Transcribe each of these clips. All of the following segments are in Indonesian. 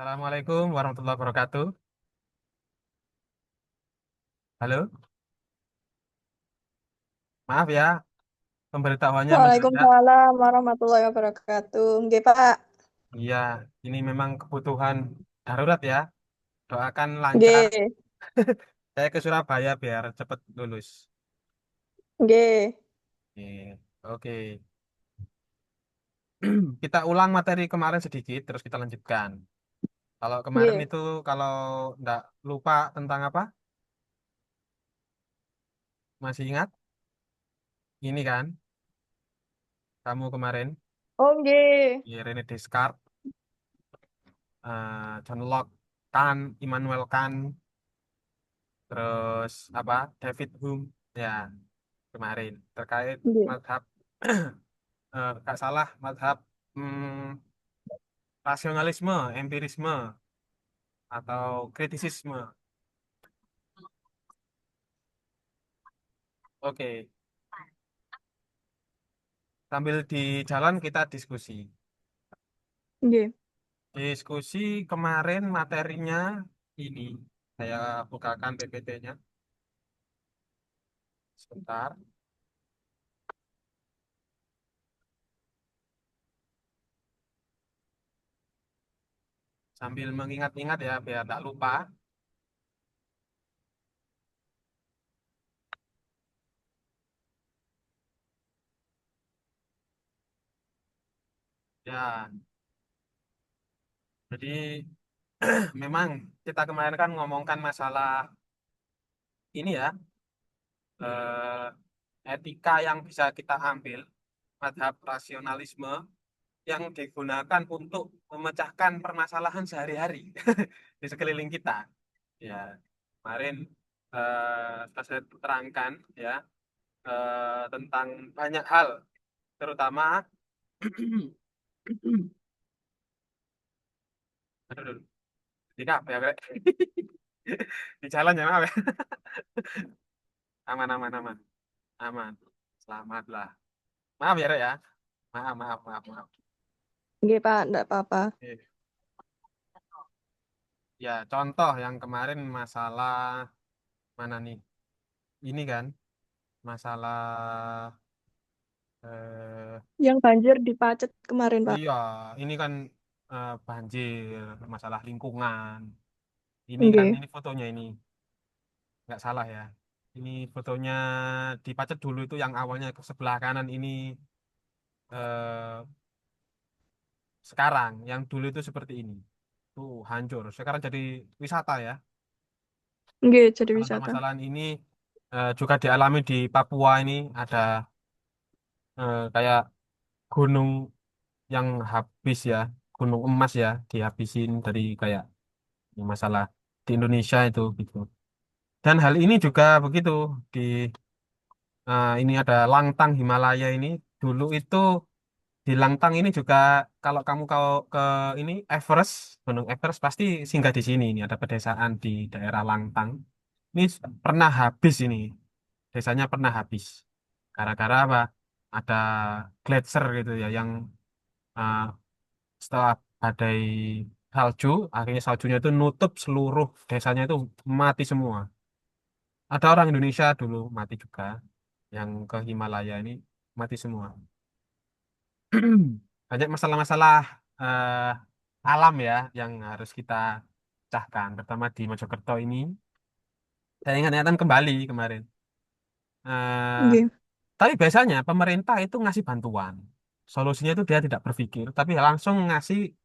Assalamualaikum warahmatullahi wabarakatuh. Halo, maaf ya, pemberitahuannya mendadak. Waalaikumsalam warahmatullahi wabarakatuh. Nggih, Pak. Iya, ini memang kebutuhan darurat ya. Doakan lancar. Nggih. Saya ke Surabaya biar cepat lulus. Nggih. Oke, oke. Kita ulang materi kemarin sedikit, terus kita lanjutkan. Kalau kemarin Nggih. itu, kalau nggak lupa tentang apa, masih ingat? Ini kan, kamu kemarin, Oh, nggih. René Descartes, John Locke, Kant, Immanuel Kant, terus apa, David Hume, ya kemarin terkait Nggih. madhab nggak salah madhab rasionalisme, empirisme atau kritisisme. Oke, sambil di jalan kita diskusi. Nggih. Diskusi kemarin materinya ini saya bukakan PPT-nya sebentar sambil mengingat-ingat ya biar tak lupa. Ya, jadi memang kita kemarin kan ngomongkan masalah ini ya, eh, etika yang bisa kita ambil, madhab rasionalisme yang digunakan untuk memecahkan permasalahan sehari-hari di sekeliling kita. Ya, kemarin sudah saya terangkan ya, tentang banyak hal, terutama aduh, aduh, tidak apa ya, Greg? Di jalan ya, maaf ya. Aman, aman, aman, aman. Selamatlah. Maaf ya, Rek ya. Maaf, maaf, maaf, maaf. Nggih, Pak. Ndak apa-apa. Oke. Ya, contoh yang kemarin masalah mana nih? Ini kan masalah eh Yang banjir di Pacet kemarin, Pak. iya, ini kan banjir, masalah lingkungan. Ini kan Nggih. ini fotonya ini nggak salah ya. Ini fotonya di Pacet dulu itu yang awalnya ke sebelah kanan ini eh sekarang, yang dulu itu seperti ini. Tuh hancur. Sekarang jadi wisata ya. Nggih, jadi wisata. Permasalahan ini juga dialami di Papua ini ada kayak gunung yang habis ya, gunung emas ya, dihabisin dari kayak masalah di Indonesia itu gitu. Dan hal ini juga begitu di ini ada Langtang Himalaya ini dulu itu di Langtang ini juga kalau kamu ke ini Everest, Gunung Everest pasti singgah di sini. Ini ada pedesaan di daerah Langtang. Ini pernah habis ini, desanya pernah habis. Gara-gara apa? Ada gletser gitu ya yang eh, setelah badai salju, akhirnya saljunya itu nutup seluruh desanya itu mati semua. Ada orang Indonesia dulu mati juga, yang ke Himalaya ini mati semua. Banyak masalah-masalah alam ya yang harus kita pecahkan, terutama di Mojokerto ini. Saya ingat-ingatan kembali kemarin. Eh, Nggih. tapi biasanya pemerintah itu ngasih bantuan. Solusinya itu dia tidak berpikir, tapi langsung ngasih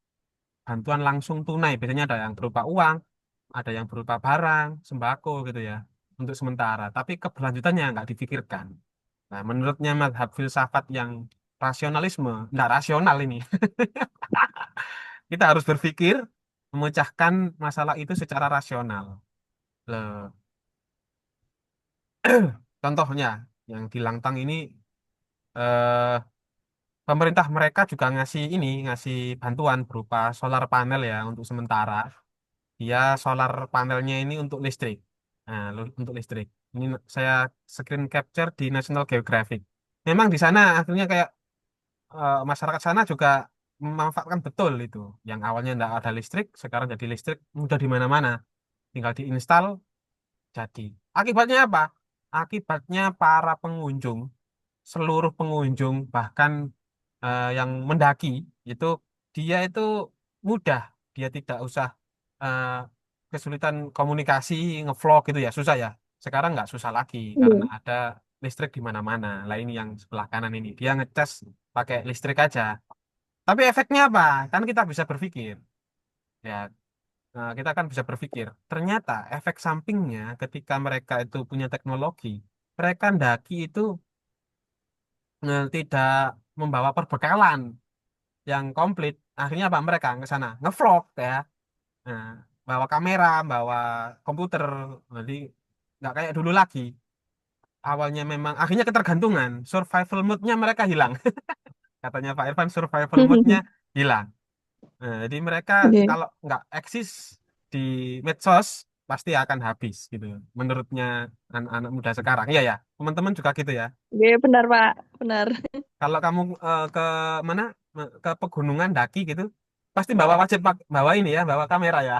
bantuan langsung tunai. Biasanya ada yang berupa uang, ada yang berupa barang, sembako gitu ya, untuk sementara. Tapi keberlanjutannya nggak dipikirkan. Nah, menurutnya mazhab filsafat yang rasionalisme, nggak rasional ini. Kita harus berpikir memecahkan masalah itu secara rasional. Loh, contohnya yang di Langtang ini eh, pemerintah mereka juga ngasih ini, ngasih bantuan berupa solar panel ya untuk sementara. Dia solar panelnya ini untuk listrik. Nah, untuk listrik. Ini saya screen capture di National Geographic. Memang di sana akhirnya kayak masyarakat sana juga memanfaatkan betul itu. Yang awalnya nggak ada listrik, sekarang jadi listrik mudah di mana-mana. Tinggal diinstal, jadi. Akibatnya apa? Akibatnya para pengunjung, seluruh pengunjung, bahkan yang mendaki, itu dia itu mudah. Dia tidak usah eh, kesulitan komunikasi, ngevlog gitu ya, susah ya. Sekarang nggak susah lagi karena Iya. ada listrik di mana-mana. Lah ini yang sebelah kanan ini, dia ngecas pakai listrik aja. Tapi efeknya apa? Kan kita bisa berpikir, ya, kita kan bisa berpikir. Ternyata efek sampingnya ketika mereka itu punya teknologi, mereka ndaki itu tidak membawa perbekalan yang komplit. Akhirnya apa? Mereka ke sana ngevlog ya. Nah, bawa kamera, bawa komputer. Jadi nggak kayak dulu lagi. Awalnya memang akhirnya ketergantungan. Survival mode-nya mereka hilang. Katanya Pak Irfan, survival mode-nya hilang. Nah, jadi mereka Oke. kalau nggak eksis di medsos pasti akan habis gitu. Menurutnya anak-anak muda sekarang. Iya ya, teman-teman juga gitu ya. Oke, benar, Pak. Benar. Kalau kamu ke mana, ke pegunungan daki gitu, pasti bawa wajib bawa ini ya, bawa kamera ya.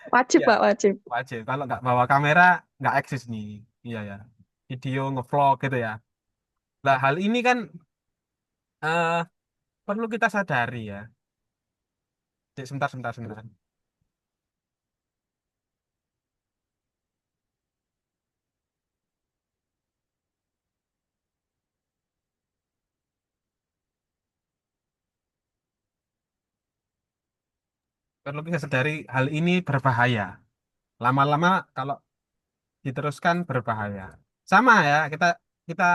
Wajib, Iya, Pak, wajib. wajib. Kalau nggak bawa kamera nggak eksis nih. Iya ya. Video ngevlog gitu ya. Nah, hal ini kan eh, perlu kita sadari ya. Cik, sebentar, sebentar, sebentar. Perlu kita sadari hal ini berbahaya. Lama-lama kalau diteruskan berbahaya. Sama ya, kita kita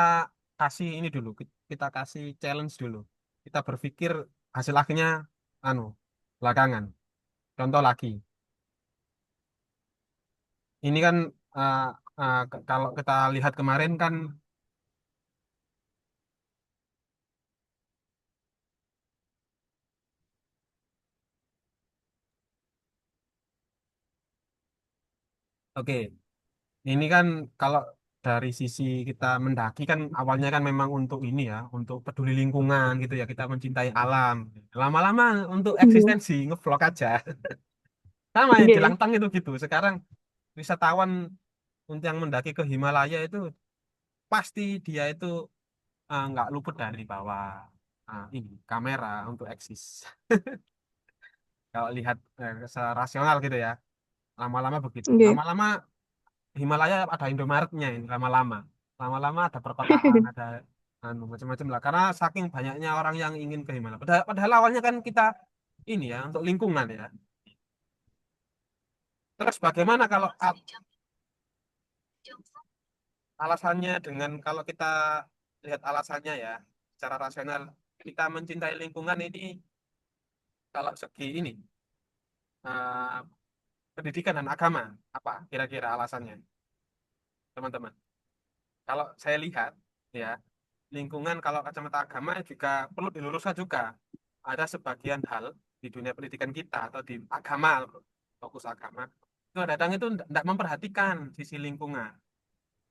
kasih ini dulu, kita kasih challenge dulu. Kita berpikir hasil akhirnya anu belakangan. Contoh lagi, ini kan eh, kalau kita lihat kemarin kan, oke, ini kan kalau dari sisi kita mendaki kan awalnya kan memang untuk ini ya, untuk peduli lingkungan gitu ya, kita mencintai alam. Lama-lama untuk Iya. eksistensi ngevlog aja. Sama yang di Oke. Langtang itu gitu. Sekarang wisatawan untuk yang mendaki ke Himalaya itu pasti dia itu nggak luput dari bawa ini kamera untuk eksis. Kalau lihat secara rasional gitu ya, lama-lama begitu. Oke. Lama-lama Himalaya ada Indomaretnya ini lama-lama. Lama-lama ada perkotaan, ada macam-macam lah. Karena saking banyaknya orang yang ingin ke Himalaya. Padahal awalnya kan kita ini ya untuk lingkungan ya. Terus bagaimana kalau alasannya dengan kalau kita lihat alasannya ya secara rasional kita mencintai lingkungan ini kalau segi ini eh, pendidikan dan agama apa kira-kira alasannya teman-teman? Kalau saya lihat ya lingkungan kalau kacamata agama juga perlu diluruskan juga. Ada sebagian hal di dunia pendidikan kita atau di agama, fokus agama, itu kadang itu tidak memperhatikan sisi lingkungan.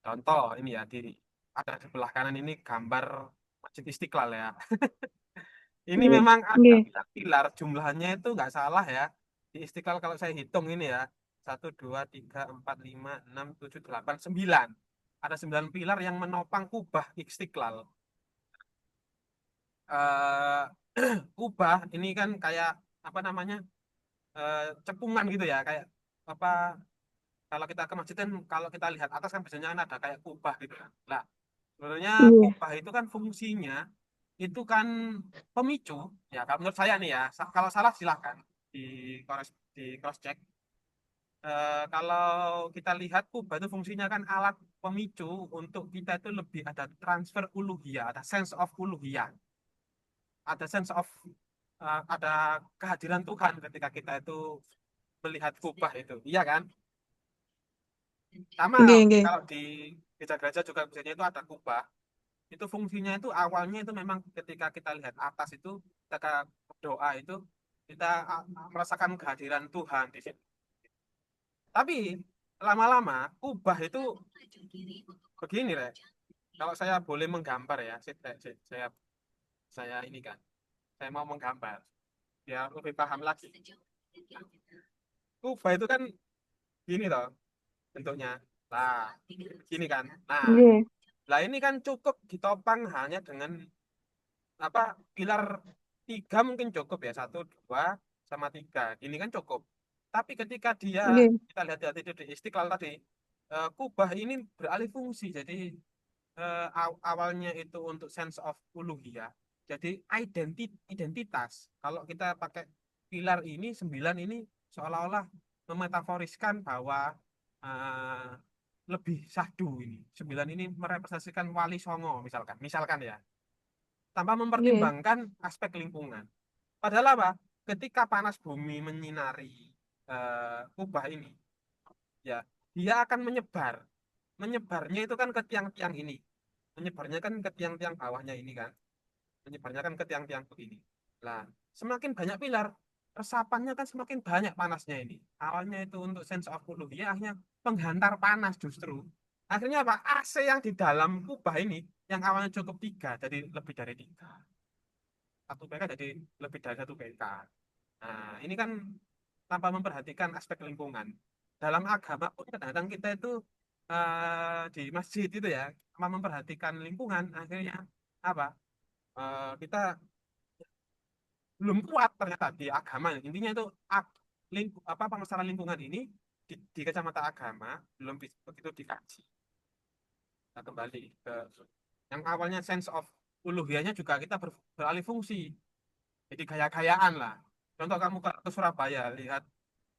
Contoh ini ya, ada di sebelah kanan ini gambar Masjid Istiqlal ya. Ini Oke. memang ada Oke. pilar-pilar, jumlahnya itu nggak salah ya. Di Istiqlal kalau saya hitung ini ya, 1, 2, 3, 4, 5, 6, 7, 8, 9. Ada 9 pilar yang menopang kubah Istiqlal. eh Kubah ini kan kayak apa namanya, cepungan gitu ya, kayak apa, kalau kita ke masjid kan kalau kita lihat atas kan biasanya kan ada kayak kubah gitu kan. Nah, sebenarnya Iya. kubah itu kan fungsinya itu kan pemicu ya. Kalau menurut saya nih ya, kalau salah silahkan di di cross check. Kalau kita lihat kubah itu fungsinya kan alat pemicu untuk kita itu lebih ada transfer uluhiyah, ada sense of uluhiyah, ada sense of ada kehadiran Tuhan ketika kita itu melihat kubah itu, iya kan? Sama Oke. Oke. kalau di gereja-gereja juga biasanya itu ada kubah. Itu fungsinya itu awalnya itu memang ketika kita lihat atas itu, ketika berdoa itu kita merasakan kehadiran Tuhan di situ. Tapi lama-lama kubah itu begini, Rek. Kalau saya boleh menggambar ya, saya ini kan. saya mau menggambar biar lebih paham lagi. Kubah itu kan gini toh bentuknya. Nah, gini kan. Nah, Nggih, lah ini kan cukup ditopang hanya dengan apa pilar tiga mungkin cukup ya, satu dua sama tiga ini kan cukup, tapi ketika dia nggih, kita lihat di Istiqlal tadi, kubah ini beralih fungsi jadi awalnya itu untuk sense of uluhiyah, jadi identitas. Kalau kita pakai pilar ini sembilan ini seolah-olah memetaforiskan bahwa eh, lebih syahdu, ini sembilan ini merepresentasikan wali songo misalkan misalkan ya, tanpa nggih, mempertimbangkan aspek lingkungan. Padahal apa? Ketika panas bumi menyinari kubah ini, ya dia akan menyebar. Menyebarnya itu kan ke tiang-tiang ini. Menyebarnya kan ke tiang-tiang bawahnya ini kan. Menyebarnya kan ke tiang-tiang begini. Lah, semakin banyak pilar, resapannya kan semakin banyak panasnya ini. Awalnya itu untuk sense of uluhiyah, akhirnya penghantar panas justru. Akhirnya apa? AC yang di dalam kubah ini, yang awalnya cukup tiga, jadi lebih dari tiga. Satu PK jadi lebih dari satu PK. Nah, ini kan tanpa memperhatikan aspek lingkungan. Dalam agama pun kadang-kadang kita itu di masjid itu ya, tanpa memperhatikan lingkungan, akhirnya apa? Kita belum kuat ternyata di agama. Intinya itu apa permasalahan lingkungan ini di kacamata agama belum begitu dikaji. Nah, kembali ke yang awalnya sense of uluhiyahnya juga kita beralih fungsi. Jadi gaya-gayaan lah. Contoh kamu ke Surabaya, lihat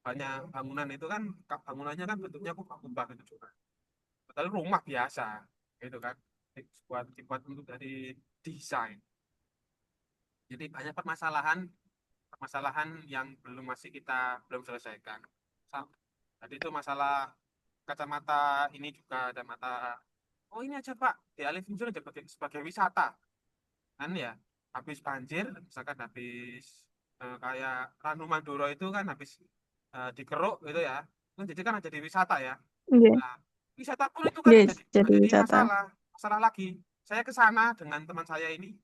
banyak bangunan itu kan, bangunannya kan bentuknya kubah-kubah gitu juga. Padahal rumah biasa, gitu kan. Dibuat untuk dari desain. Jadi banyak permasalahan, permasalahan yang masih kita belum selesaikan. Tadi itu masalah kacamata ini juga ada mata. Oh ini aja Pak, dialih fungsi aja sebagai wisata, kan ya. Habis banjir, misalkan habis kayak Ranu Maduro itu kan habis dikeruk gitu ya, kan jadi kan jadi wisata ya. nggih, Nah, wisata pun itu kan nggih, juga jadi jadi wisata. masalah, masalah lagi. Saya ke sana dengan teman saya ini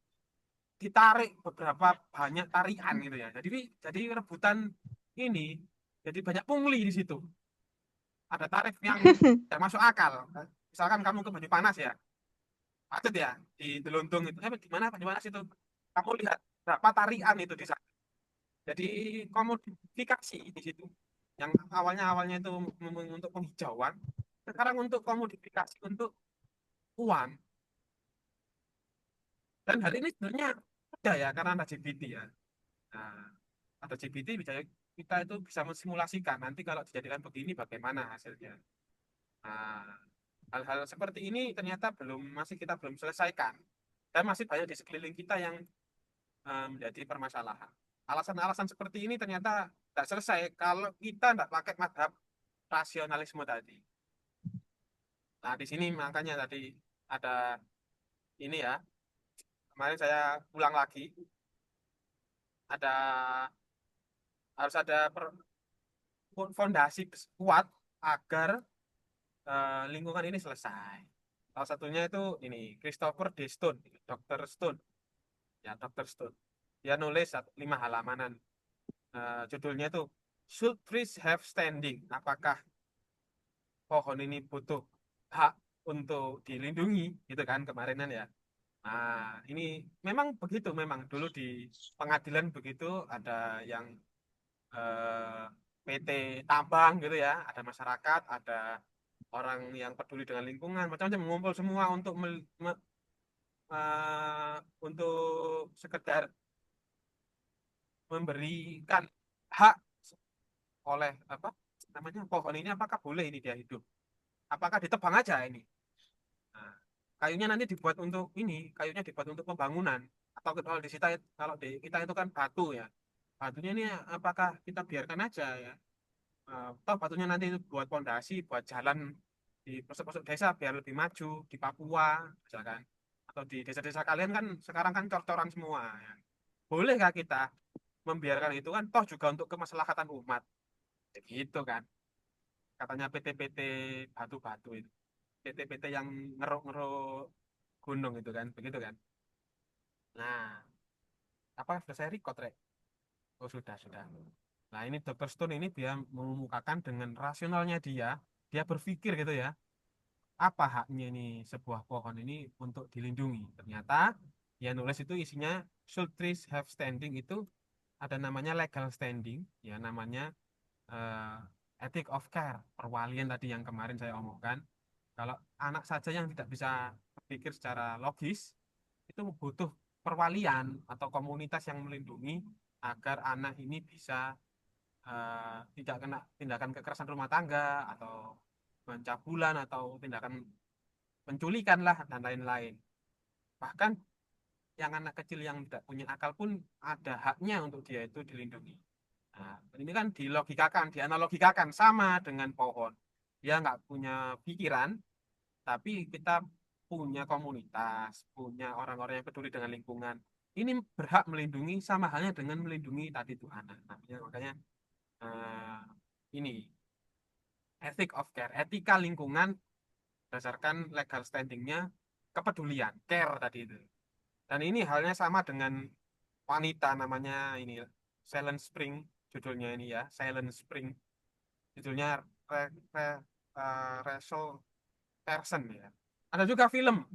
ditarik beberapa banyak tarian gitu ya. Jadi rebutan ini, jadi banyak pungli di situ. Ada tarif yang tidak masuk akal. Misalkan kamu ke Banyumanas Panas ya, macet ya di Delundung itu. Di mana Banyumanas itu? Kamu lihat berapa tarian itu di sana. Jadi komodifikasi di situ. Yang awalnya itu untuk penghijauan, sekarang untuk komodifikasi untuk uang. Dan hal ini sebenarnya ada ya karena ada GPT ya. Nah, ada GPT bisa kita itu bisa mensimulasikan nanti kalau dijadikan begini bagaimana hasilnya. Nah, hal-hal seperti ini ternyata masih kita belum selesaikan dan masih banyak di sekeliling kita yang menjadi permasalahan. Alasan-alasan seperti ini ternyata tidak selesai kalau kita tidak pakai madhab rasionalisme tadi. Nah, di sini makanya tadi ada ini ya, kemarin saya ulang lagi, ada harus ada fondasi kuat agar lingkungan ini selesai. Salah satunya itu ini Christopher D. Stone, Dr. Stone, ya Dr. Stone. Dia nulis 5 halamanan. Judulnya itu Should Trees Have Standing? Apakah pohon ini butuh hak untuk dilindungi? Gitu kan kemarinan ya. Nah, ini memang begitu, memang dulu di pengadilan begitu ada yang PT tambang gitu ya, ada masyarakat, ada orang yang peduli dengan lingkungan, macam-macam mengumpul semua untuk untuk sekedar memberikan hak oleh apa namanya pohon ini, apakah boleh ini dia hidup, apakah ditebang aja ini. Nah, kayunya nanti dibuat untuk ini, kayunya dibuat untuk pembangunan, atau kalau di kita, kalau di kita itu kan batu ya, batunya ini apakah kita biarkan aja ya. Toh batunya nanti itu buat pondasi, buat jalan di pelosok-pelosok desa biar lebih maju di Papua, misalkan. Atau di desa-desa kalian kan sekarang kan cor-coran semua. Ya. Bolehkah kita membiarkan itu kan toh juga untuk kemaslahatan umat. Gitu kan. Katanya PT-PT batu-batu itu. PT-PT yang ngeruk-ngeruk gunung itu kan, begitu kan. Nah, Apa sudah saya record, Rek? Oh, sudah. Nah, ini Dr. Stone ini dia mengemukakan dengan rasionalnya dia berpikir gitu ya, apa haknya ini sebuah pohon ini untuk dilindungi. Ternyata dia nulis itu isinya should trees have standing itu ada namanya legal standing, ya namanya ethic of care, perwalian tadi yang kemarin saya omongkan. Kalau anak saja yang tidak bisa berpikir secara logis, itu butuh perwalian atau komunitas yang melindungi agar anak ini bisa tidak kena tindakan kekerasan rumah tangga atau pencabulan atau tindakan penculikan lah dan lain-lain. Bahkan yang anak kecil yang tidak punya akal pun ada haknya untuk dia itu dilindungi. Nah, ini kan dilogikakan, dianalogikakan sama dengan pohon. Dia nggak punya pikiran, tapi kita punya komunitas, punya orang-orang yang peduli dengan lingkungan. Ini berhak melindungi sama halnya dengan melindungi tadi itu anak. Nah, makanya eh, ini ethic of care, etika lingkungan berdasarkan legal standingnya kepedulian, care tadi itu. Dan ini halnya sama dengan wanita namanya ini Silent Spring judulnya ini ya, Silent Spring judulnya Re, Re, Rachel Carson ya. Ada juga film.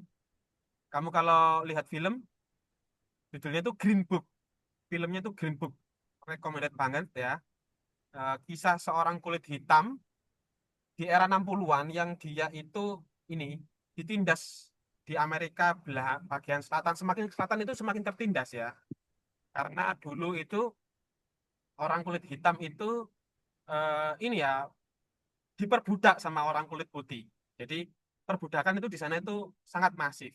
Kamu kalau lihat film judulnya itu Green Book. Filmnya itu Green Book. Recommended banget ya. Kisah seorang kulit hitam di era 60-an yang dia itu ini ditindas di Amerika bagian selatan, semakin selatan itu semakin tertindas ya, karena dulu itu orang kulit hitam itu ini ya diperbudak sama orang kulit putih. Jadi perbudakan itu di sana itu sangat masif.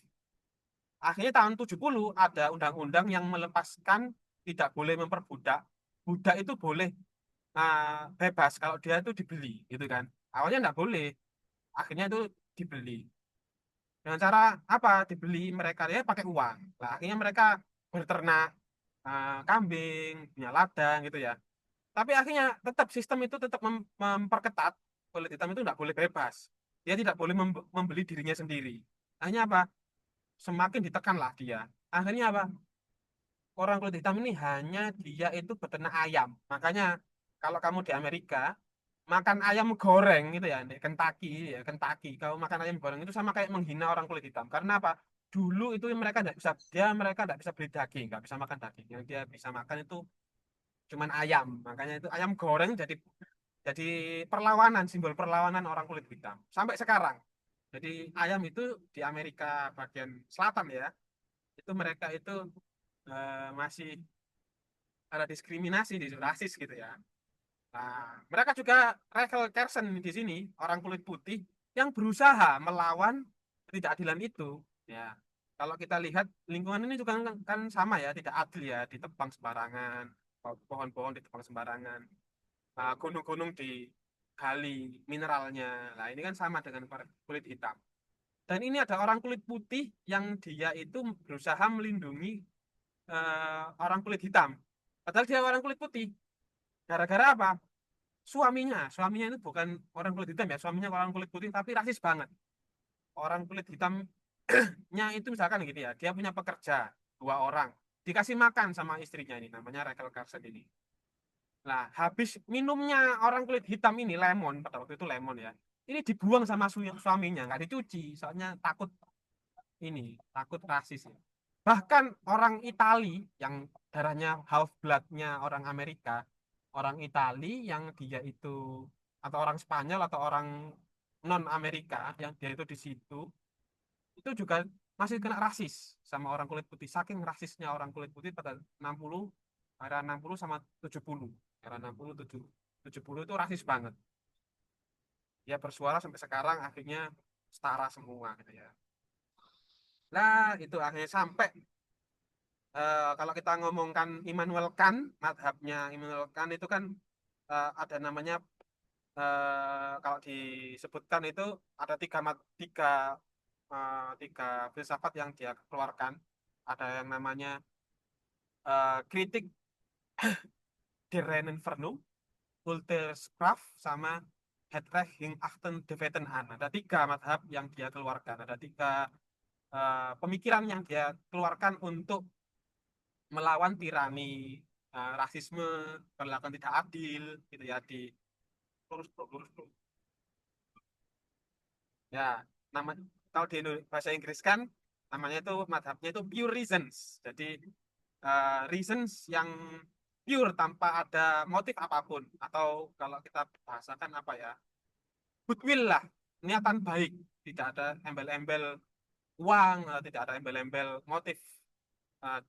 Akhirnya tahun 70 ada undang-undang yang melepaskan tidak boleh memperbudak. Budak itu boleh bebas kalau dia itu dibeli gitu kan. Awalnya nggak boleh, akhirnya itu dibeli. Dengan cara apa? Dibeli mereka ya pakai uang. Nah, akhirnya mereka berternak kambing, punya ladang gitu ya. Tapi akhirnya tetap sistem itu tetap memperketat kulit hitam itu nggak boleh bebas. Dia tidak boleh membeli dirinya sendiri. Akhirnya apa? Semakin ditekanlah dia. Akhirnya apa? Orang kulit hitam ini hanya dia itu beternak ayam. Makanya kalau kamu di Amerika makan ayam goreng gitu ya, di Kentucky ya, Kentucky. Kalau makan ayam goreng itu sama kayak menghina orang kulit hitam. Karena apa? Dulu itu mereka tidak bisa beli daging, nggak bisa makan daging. Yang dia bisa makan itu cuman ayam. Makanya itu ayam goreng jadi perlawanan, simbol perlawanan orang kulit hitam. Sampai sekarang. Jadi ayam itu di Amerika bagian selatan ya, itu mereka itu masih ada diskriminasi, di rasis gitu ya. Nah, mereka juga Rachel Carson di sini, orang kulit putih yang berusaha melawan ketidakadilan itu. Ya, kalau kita lihat lingkungan ini juga kan sama ya, tidak adil ya, ditebang sembarangan, pohon-pohon ditebang sembarangan, gunung-gunung digali mineralnya. Nah, ini kan sama dengan kulit hitam. Dan ini ada orang kulit putih yang dia itu berusaha melindungi orang kulit hitam. Padahal dia orang kulit putih. Gara-gara apa? Suaminya itu bukan orang kulit hitam ya, suaminya orang kulit putih tapi rasis banget. Orang kulit hitamnya itu misalkan gitu ya, dia punya pekerja dua orang, dikasih makan sama istrinya ini, namanya Rachel Carson ini. Nah, habis minumnya orang kulit hitam ini lemon, pada waktu itu lemon ya, ini dibuang sama suaminya, nggak dicuci, soalnya takut rasis ya. Bahkan orang Itali yang darahnya half bloodnya orang Amerika, orang Itali yang dia itu atau orang Spanyol atau orang non Amerika yang dia itu di situ itu juga masih kena rasis sama orang kulit putih, saking rasisnya orang kulit putih pada 60, era 60 sama 70, era 60 70 itu rasis banget. Dia bersuara sampai sekarang akhirnya setara semua gitu ya. Nah, itu akhirnya sampai kalau kita ngomongkan Immanuel Kant, madhabnya Immanuel Kant itu kan ada namanya kalau disebutkan itu ada tiga filsafat yang dia keluarkan. Ada yang namanya kritik der Reinen Vernunft, Kulturskraft, sama Het Recht gegen Achten de Wetten aan. Ada tiga madhab yang dia keluarkan. Ada tiga pemikiran yang dia keluarkan untuk melawan tirani, rasisme, perlakuan tidak adil, gitu ya di lurus bro, lurus bro. Ya, nama kalau di bahasa Inggris kan namanya itu madhabnya itu pure reasons. Jadi reasons yang pure tanpa ada motif apapun, atau kalau kita bahasakan apa ya, goodwill lah, niatan baik, tidak ada embel-embel uang, tidak ada embel-embel motif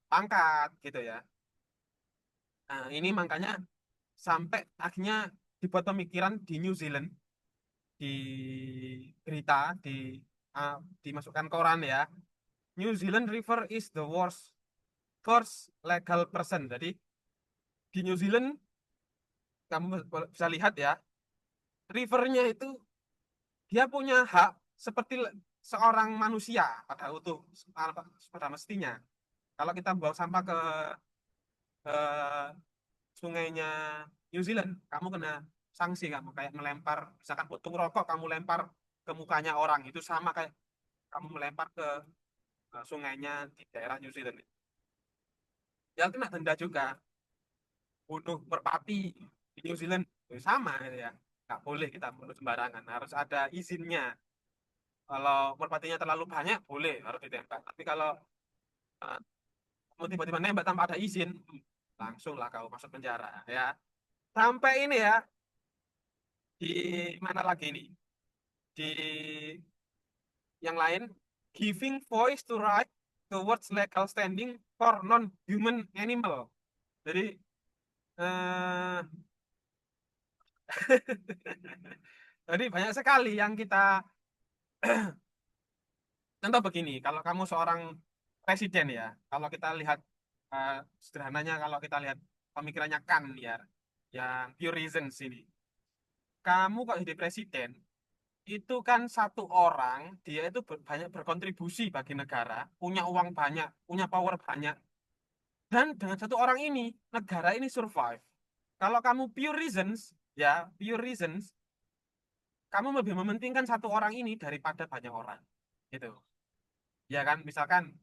pangkat gitu ya. Nah, ini makanya sampai akhirnya dibuat pemikiran di New Zealand, di berita, uh, dimasukkan koran ya. New Zealand River is the worst first legal person. Jadi di New Zealand kamu bisa lihat ya, rivernya itu dia punya hak seperti seorang manusia pada utuh, pada mestinya. Kalau kita buang sampah ke sungainya New Zealand, kamu kena sanksi, kamu kayak melempar, misalkan puntung rokok kamu lempar ke mukanya orang, itu sama kayak kamu melempar ke sungainya di daerah New Zealand. Ya kena denda juga. Bunuh merpati di New Zealand sama gitu ya. Nggak boleh kita bunuh sembarangan, harus ada izinnya. Kalau merpatinya terlalu banyak boleh, harus ditembak. Tapi kalau uh, kamu tiba-tiba nembak tanpa ada izin, langsung lah kau masuk penjara ya. Sampai ini ya, di mana lagi nih, di yang lain, giving voice to right towards legal standing for non-human animal. Jadi eh, jadi banyak sekali yang kita contoh begini. Kalau kamu seorang presiden ya, kalau kita lihat sederhananya, kalau kita lihat pemikirannya Kant ya, yang pure reasons ini, kamu kalau jadi presiden itu kan satu orang, dia itu banyak berkontribusi bagi negara, punya uang banyak, punya power banyak. Dan dengan satu orang ini, negara ini survive. Kalau kamu pure reasons, ya, pure reasons, kamu lebih mementingkan satu orang ini daripada banyak orang. Gitu. Ya kan, misalkan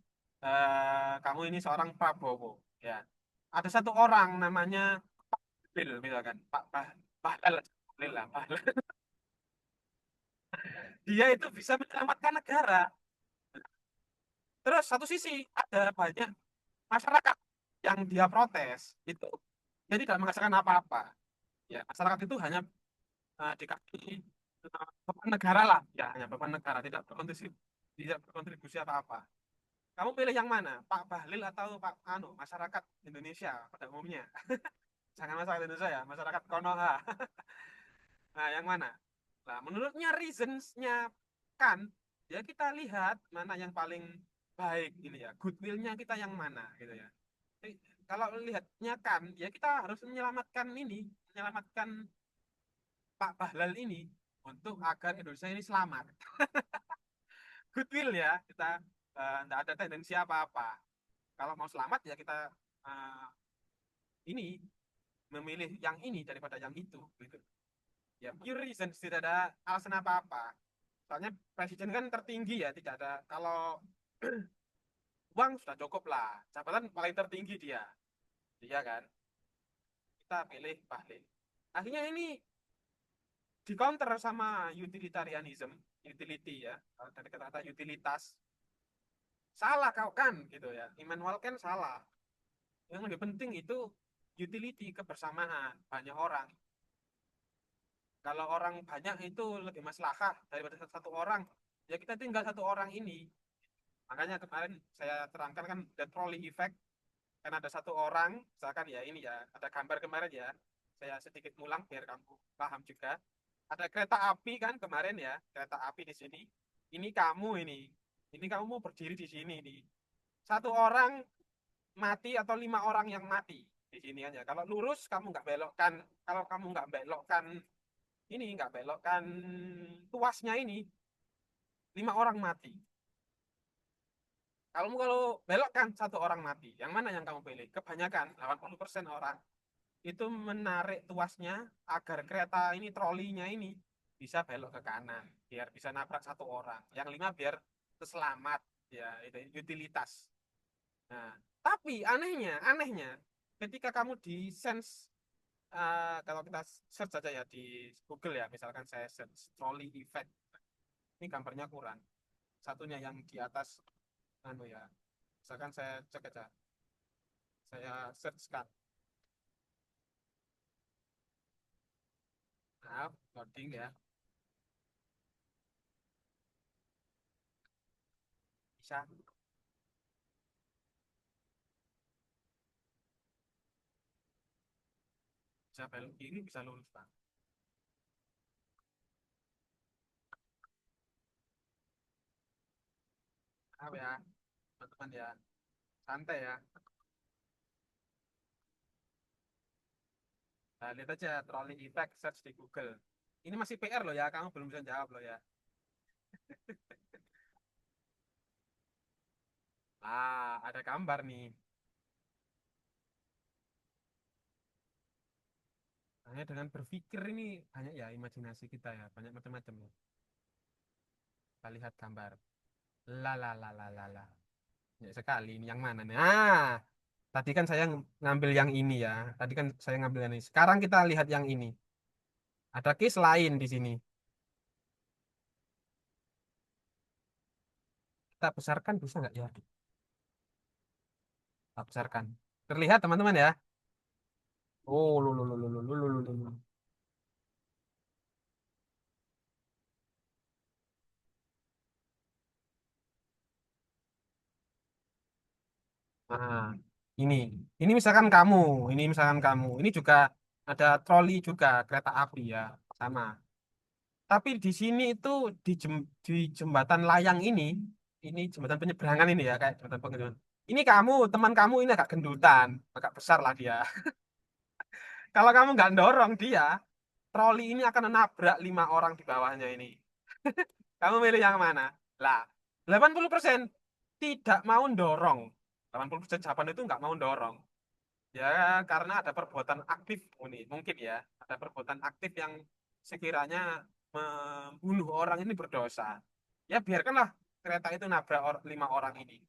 kamu ini seorang Prabowo, ya. Ada satu orang namanya Bill, misalkan, Pak Bahlil, Bahlil lah, Bahlil. Dia itu bisa menyelamatkan negara. Terus satu sisi ada banyak masyarakat yang dia protes, itu jadi tidak menghasilkan apa-apa. Ya, masyarakat itu hanya dikasih beban negara lah, ya hanya beban negara, tidak berkontribusi apa-apa. Kamu pilih yang mana, Pak Bahlil atau Pak masyarakat Indonesia pada umumnya? Jangan masyarakat Indonesia ya, masyarakat Konoha. Nah, yang mana? Nah, menurutnya reasons-nya kan, ya kita lihat mana yang paling baik ini ya, goodwill-nya kita yang mana gitu ya. Jadi, kalau lihatnya kan, ya kita harus menyelamatkan ini, menyelamatkan Pak Bahlil ini untuk agar Indonesia ini selamat. Goodwill ya, kita tidak ada tendensi apa-apa. Kalau mau selamat ya kita eh, ini memilih yang ini daripada yang itu gitu. Ya pure reason, tidak ada alasan apa-apa. Soalnya presiden kan tertinggi ya, tidak ada, kalau uang sudah cukup lah, jabatan paling tertinggi dia, dia kan, kita pilih Bahlil. Akhirnya ini di counter sama utilitarianism, utility ya, dari kata-kata utilitas. Salah kau kan gitu ya, Immanuel kan salah. Yang lebih penting itu utility, kebersamaan banyak orang. Kalau orang banyak itu lebih maslahah daripada satu orang. Ya kita tinggal satu orang ini. Makanya kemarin saya terangkan kan the trolley effect. Kan ada satu orang, misalkan ya ini ya, ada gambar kemarin ya. Saya sedikit ngulang biar kamu paham juga. Ada kereta api kan kemarin ya, kereta api di sini. Ini kamu ini. Ini kamu mau berdiri di sini nih. Satu orang mati atau 5 orang yang mati di sini aja. Kalau lurus kamu nggak belokkan, kalau kamu nggak belokkan ini, nggak belokkan tuasnya ini, 5 orang mati. Kalau belok kan satu orang mati. Yang mana yang kamu pilih? Kebanyakan 80% orang itu menarik tuasnya agar kereta ini, trolinya ini bisa belok ke kanan biar bisa nabrak satu orang. Yang 5 biar selamat, ya itu utilitas. Nah, Tapi anehnya, ketika kamu di sense, kalau kita search saja ya di Google ya, misalkan saya search trolley effect, ini gambarnya kurang. Satunya yang di atas, anu ya, misalkan saya cek aja, saya search kan, maaf, loading ya, bisa, bisa belok kiri, bisa lurus Pak. Maaf ya, teman-teman ya, santai ya. Nah, lihat aja trolley effect search di Google. Ini masih PR loh ya, kamu belum bisa jawab loh ya. Ada gambar nih. Hanya dengan berpikir ini banyak ya imajinasi kita ya, banyak macam-macam ya. Kita lihat gambar. La. Banyak sekali ini yang mana nih? Tadi kan saya ngambil yang ini ya. Tadi kan saya ngambil yang ini. Sekarang kita lihat yang ini. Ada case lain di sini. Kita besarkan bisa nggak ya? Kita besarkan. Terlihat teman-teman ya? Oh, lulu. Nah, ini. Ini juga ada troli juga, kereta api ya. Sama. Tapi di sini itu di jembatan layang ini jembatan penyeberangan ini ya, kayak jembatan penyeberangan. Ini kamu, teman kamu ini agak gendutan, agak besar lah dia. Kalau kamu nggak dorong dia, troli ini akan menabrak 5 orang di bawahnya ini. Kamu milih yang mana? Lah, 80% tidak mau dorong. 80% jawaban itu nggak mau dorong. Ya, karena ada perbuatan aktif ini, mungkin ya, ada perbuatan aktif yang sekiranya membunuh orang ini berdosa. Ya, biarkanlah kereta itu nabrak 5 orang ini.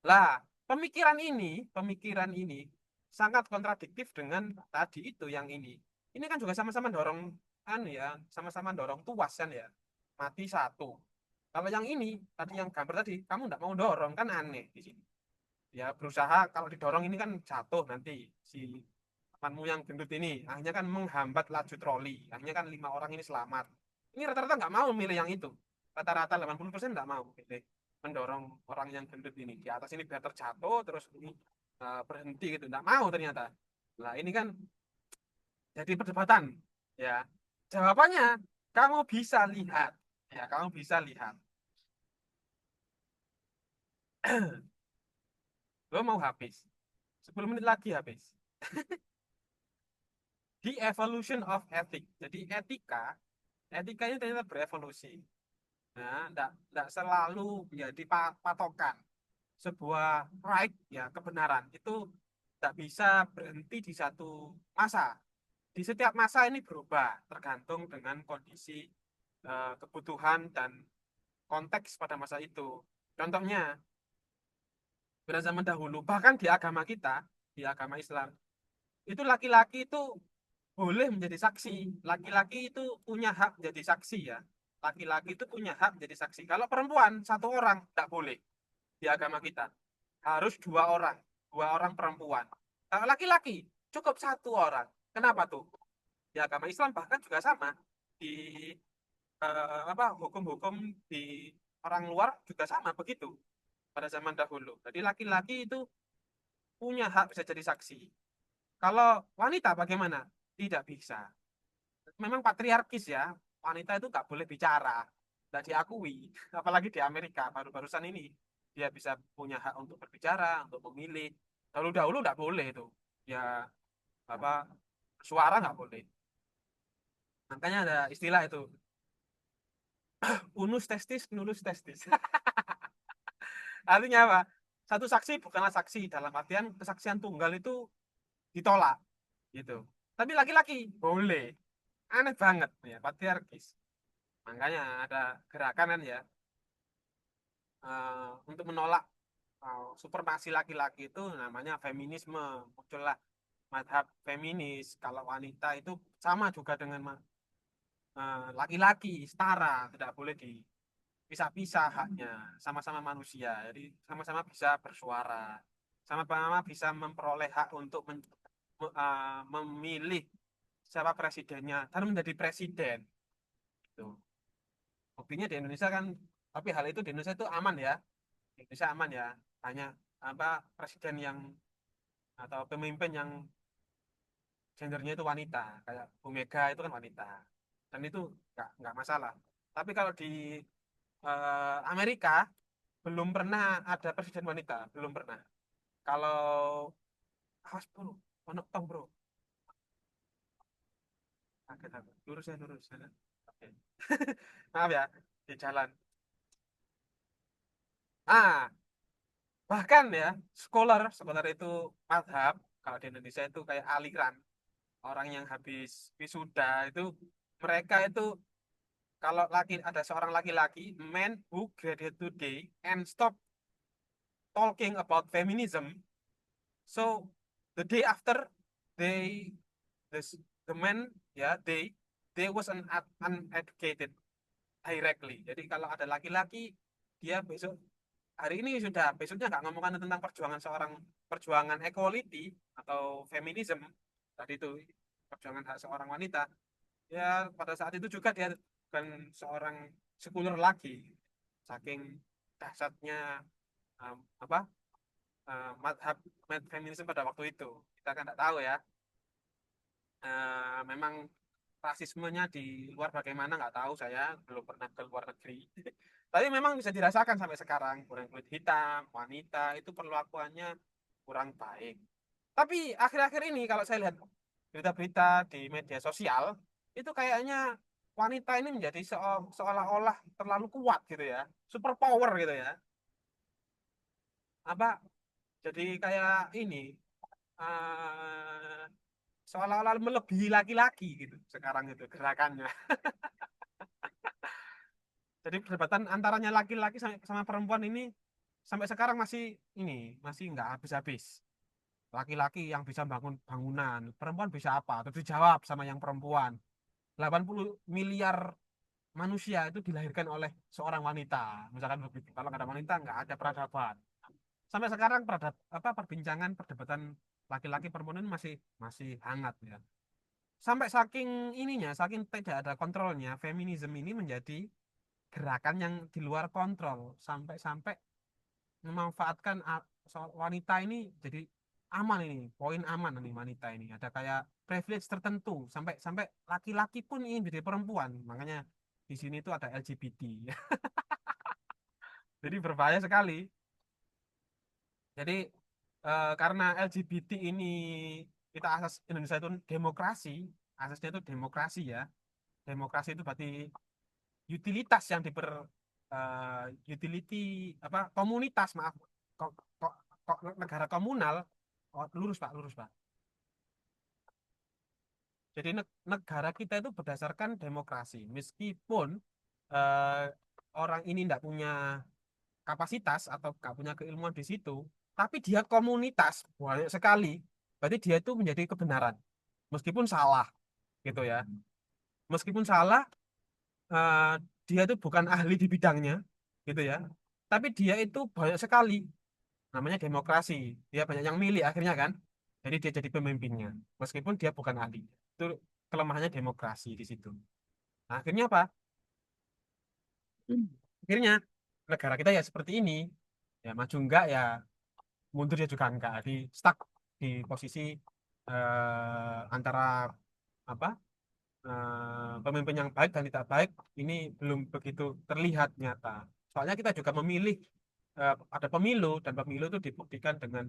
Lah, pemikiran ini sangat kontradiktif dengan tadi itu yang ini. Ini kan juga sama-sama dorong, anu ya, sama-sama dorong tuas kan ya, mati satu. Kalau yang ini, tadi yang gambar tadi, kamu nggak mau dorong kan aneh di sini. Ya berusaha kalau didorong ini kan jatuh nanti si temanmu yang gendut ini, akhirnya kan menghambat laju troli, akhirnya kan 5 orang ini selamat. Ini rata-rata nggak mau milih yang itu, rata-rata 80% nggak mau pilih mendorong orang yang gendut ini di atas ini biar terjatuh terus ini berhenti gitu, nggak mau ternyata. Lah ini kan jadi perdebatan ya. Jawabannya kamu bisa lihat, ya kamu bisa lihat. Lo mau habis 10 menit lagi habis di evolution of ethic. Jadi etika ini ternyata berevolusi. Nah, enggak selalu menjadi patokan. Sebuah right, ya kebenaran itu tidak bisa berhenti di satu masa. Di setiap masa ini berubah tergantung dengan kondisi, kebutuhan dan konteks pada masa itu. Contohnya pada zaman dahulu, bahkan di agama kita, di agama Islam, itu laki-laki itu boleh menjadi saksi. Laki-laki itu punya hak menjadi saksi ya. Laki-laki itu punya hak menjadi saksi. Kalau perempuan satu orang tidak boleh di agama kita. Harus 2 orang, 2 orang perempuan. Kalau laki-laki cukup 1 orang. Kenapa tuh? Di agama Islam bahkan juga sama. Di apa hukum-hukum di orang luar juga sama begitu pada zaman dahulu. Jadi laki-laki itu punya hak bisa jadi saksi. Kalau wanita bagaimana? Tidak bisa. Memang patriarkis ya, wanita itu nggak boleh bicara, nggak diakui, apalagi di Amerika baru-barusan ini dia bisa punya hak untuk berbicara, untuk memilih. Dahulu-dahulu nggak boleh itu, ya apa suara nggak boleh. Makanya ada istilah itu, unus testis, nulus testis. Artinya apa? Satu saksi bukanlah saksi dalam artian kesaksian tunggal itu ditolak, gitu. Tapi laki-laki boleh, aneh banget ya patriarkis. Makanya ada gerakan kan ya, untuk menolak supremasi laki-laki itu namanya feminisme. Muncullah madhab feminis. Kalau wanita itu sama juga dengan laki-laki, setara, tidak boleh dipisah-pisah haknya, sama-sama manusia. Jadi sama-sama bisa bersuara, sama-sama bisa memperoleh hak untuk memilih siapa presidennya dan menjadi presiden. Gitu. Buktinya di Indonesia kan, tapi hal itu di Indonesia itu aman ya. Di Indonesia aman ya. Hanya apa presiden yang atau pemimpin yang gendernya itu wanita, kayak Bu Mega itu kan wanita, dan itu nggak masalah. Tapi kalau di Amerika belum pernah ada presiden wanita, belum pernah. Kalau awas bro, ono tong bro, kaget aku. Lurus ya lurus. Ya. Oke. Maaf ya di jalan. Ah, bahkan ya scholar, scholar itu madhab. Kalau di Indonesia itu kayak aliran orang yang habis wisuda itu mereka itu kalau laki ada seorang laki-laki man who graduated today and stop talking about feminism, so the day after they the, the man ya they was uneducated directly. Jadi kalau ada laki-laki dia besok hari ini sudah besoknya nggak ngomongkan tentang perjuangan equality atau feminism tadi itu perjuangan hak seorang wanita, ya pada saat itu juga dia bukan seorang sekuler lagi saking dahsyatnya apa madhab feminisme pada waktu itu. Kita kan tidak tahu ya. Memang rasismenya di luar bagaimana nggak tahu, saya belum pernah ke luar negeri. Tapi memang bisa dirasakan sampai sekarang orang kulit hitam wanita itu perlakuannya kurang baik. Tapi akhir-akhir ini kalau saya lihat berita-berita di media sosial itu kayaknya wanita ini menjadi seolah-olah terlalu kuat gitu ya, super power gitu ya. Apa jadi kayak ini eh, seolah-olah melebihi laki-laki gitu sekarang itu gerakannya. Jadi perdebatan antaranya laki-laki sama perempuan ini sampai sekarang masih nggak habis-habis. Laki-laki yang bisa bangun bangunan, perempuan bisa apa? Terus dijawab sama yang perempuan. 80 miliar manusia itu dilahirkan oleh seorang wanita. Misalkan begitu. Kalau nggak ada wanita nggak ada peradaban. Sampai sekarang perbincangan perdebatan laki-laki perempuan ini masih masih hangat ya. Sampai saking tidak ada kontrolnya, feminisme ini menjadi gerakan yang di luar kontrol. Sampai-sampai memanfaatkan soal wanita ini jadi aman ini, poin aman nih wanita ini. Ada kayak privilege tertentu, sampai laki-laki pun ingin jadi perempuan. Makanya di sini tuh ada LGBT. Jadi berbahaya sekali. Jadi karena LGBT ini kita asas Indonesia itu demokrasi, asasnya itu demokrasi ya. Demokrasi itu berarti utilitas yang utility apa komunitas maaf kok kok kok negara komunal. Oh, lurus Pak. Jadi negara kita itu berdasarkan demokrasi meskipun eh, orang ini tidak punya kapasitas atau nggak punya keilmuan di situ, tapi dia komunitas banyak sekali, berarti dia itu menjadi kebenaran meskipun salah gitu ya. Meskipun salah, eh, dia itu bukan ahli di bidangnya gitu ya, tapi dia itu banyak sekali, namanya demokrasi, dia banyak yang milih akhirnya kan, jadi dia jadi pemimpinnya meskipun dia bukan ahli. Itu kelemahannya demokrasi di situ. Nah, akhirnya apa? Akhirnya negara kita ya seperti ini, ya maju enggak ya mundur ya juga enggak, di stuck di posisi antara apa pemimpin yang baik dan tidak baik ini belum begitu terlihat nyata. Soalnya kita juga memilih, ada pemilu dan pemilu itu dibuktikan dengan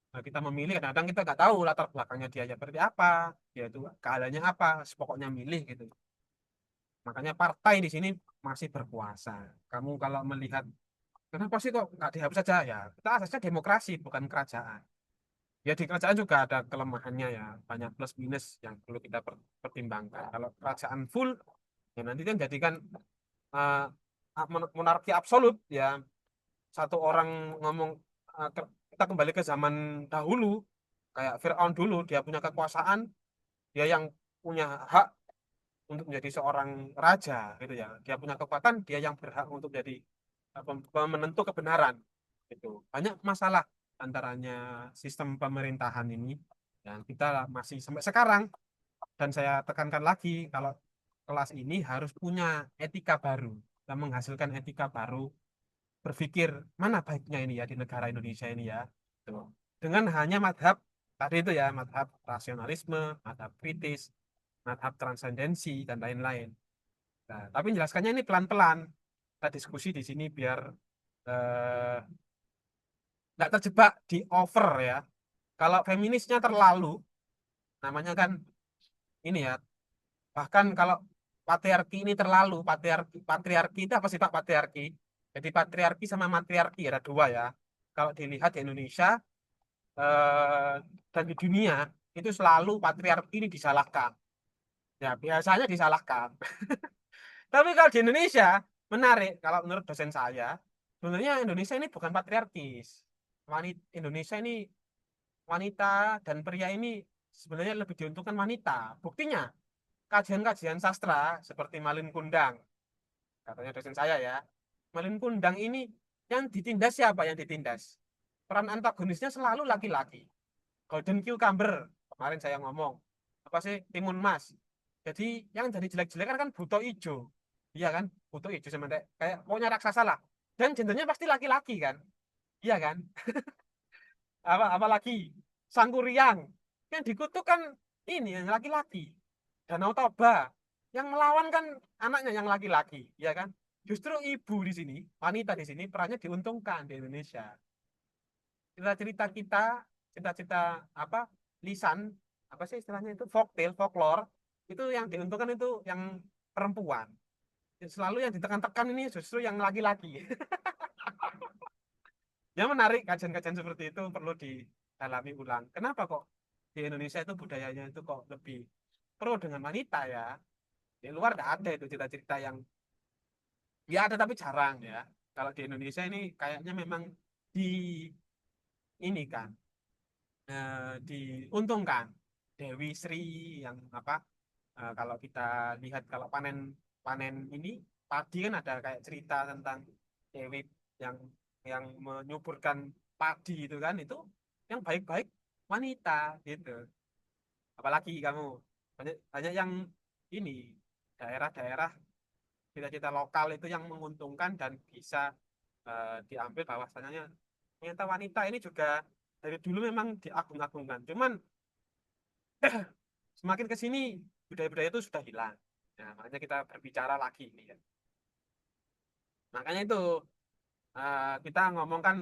kita memilih. Kadang-kadang kita nggak tahu latar belakangnya dia seperti apa, dia itu keadaannya apa, pokoknya milih gitu. Makanya partai di sini masih berkuasa. Kamu kalau melihat kenapa sih kok nggak dihapus saja ya? Kita asasnya demokrasi bukan kerajaan. Ya di kerajaan juga ada kelemahannya ya, banyak plus minus yang perlu kita pertimbangkan. Kalau kerajaan full, ya nanti kan jadikan monarki absolut ya, satu orang ngomong kita kembali ke zaman dahulu, kayak Firaun dulu, dia punya kekuasaan, dia yang punya hak untuk menjadi seorang raja gitu ya. Dia punya kekuatan, dia yang berhak untuk jadi menentu kebenaran. Gitu. Banyak masalah antaranya sistem pemerintahan ini yang kita masih sampai sekarang, dan saya tekankan lagi kalau kelas ini harus punya etika baru dan menghasilkan etika baru, berpikir mana baiknya ini ya di negara Indonesia ini ya. Tuh. Dengan hanya madhab tadi itu ya, madhab rasionalisme, madhab kritis, madhab transendensi, dan lain-lain. Nah, tapi menjelaskannya ini pelan-pelan. Kita diskusi di sini biar eh, nggak terjebak di over ya. Kalau feminisnya terlalu, namanya kan ini ya, bahkan kalau patriarki ini terlalu, patriarki itu apa sih Pak patriarki? Jadi patriarki sama matriarki ada dua ya. Kalau dilihat di Indonesia eh, dan di dunia itu selalu patriarki ini disalahkan. Ya biasanya disalahkan. Tapi kalau di Indonesia menarik, kalau menurut dosen saya, sebenarnya Indonesia ini bukan patriarkis. Wanita Indonesia ini, wanita dan pria ini sebenarnya lebih diuntungkan wanita. Buktinya kajian-kajian sastra seperti Malin Kundang, katanya dosen saya ya. Malin Kundang ini yang ditindas siapa yang ditindas? Peran antagonisnya selalu laki-laki. Golden Cucumber, kemarin saya ngomong. Apa sih? Timun Mas. Jadi yang jadi jelek-jelek kan Buto Ijo. Iya kan? Buto Ijo sebenarnya kayak pokoknya raksasa lah. Dan gendernya pasti laki-laki kan? Iya kan? Apalagi Sangkuriang. Yang dikutuk kan ini yang laki-laki. Danau Toba. Yang melawan kan anaknya yang laki-laki, ya kan? Justru ibu di sini, wanita di sini perannya diuntungkan di Indonesia. Cerita-cerita kita, cita-cita apa? Lisan, apa sih istilahnya itu? Folktale, folklore, itu yang diuntungkan itu yang perempuan. Selalu yang ditekan-tekan ini justru yang laki-laki. Ya menarik, kajian-kajian seperti itu perlu didalami ulang. Kenapa kok di Indonesia itu budayanya itu kok lebih pro dengan wanita ya? Di luar tidak ada itu cerita-cerita yang ya ada tapi jarang ya. Kalau di Indonesia ini kayaknya memang di ini kan diuntungkan. Dewi Sri yang apa? Kalau kita lihat kalau panen panen ini padi kan ada kayak cerita tentang Dewi yang menyuburkan padi itu kan itu yang baik-baik wanita gitu. Apalagi kamu banyak banyak yang ini daerah-daerah cita-cita lokal itu yang menguntungkan dan bisa diambil bahwasanya ternyata wanita ini juga dari dulu memang diagung-agungkan. Cuman semakin ke sini budaya-budaya itu sudah hilang. Nah, makanya kita berbicara lagi ini ya. Makanya itu kita ngomongkan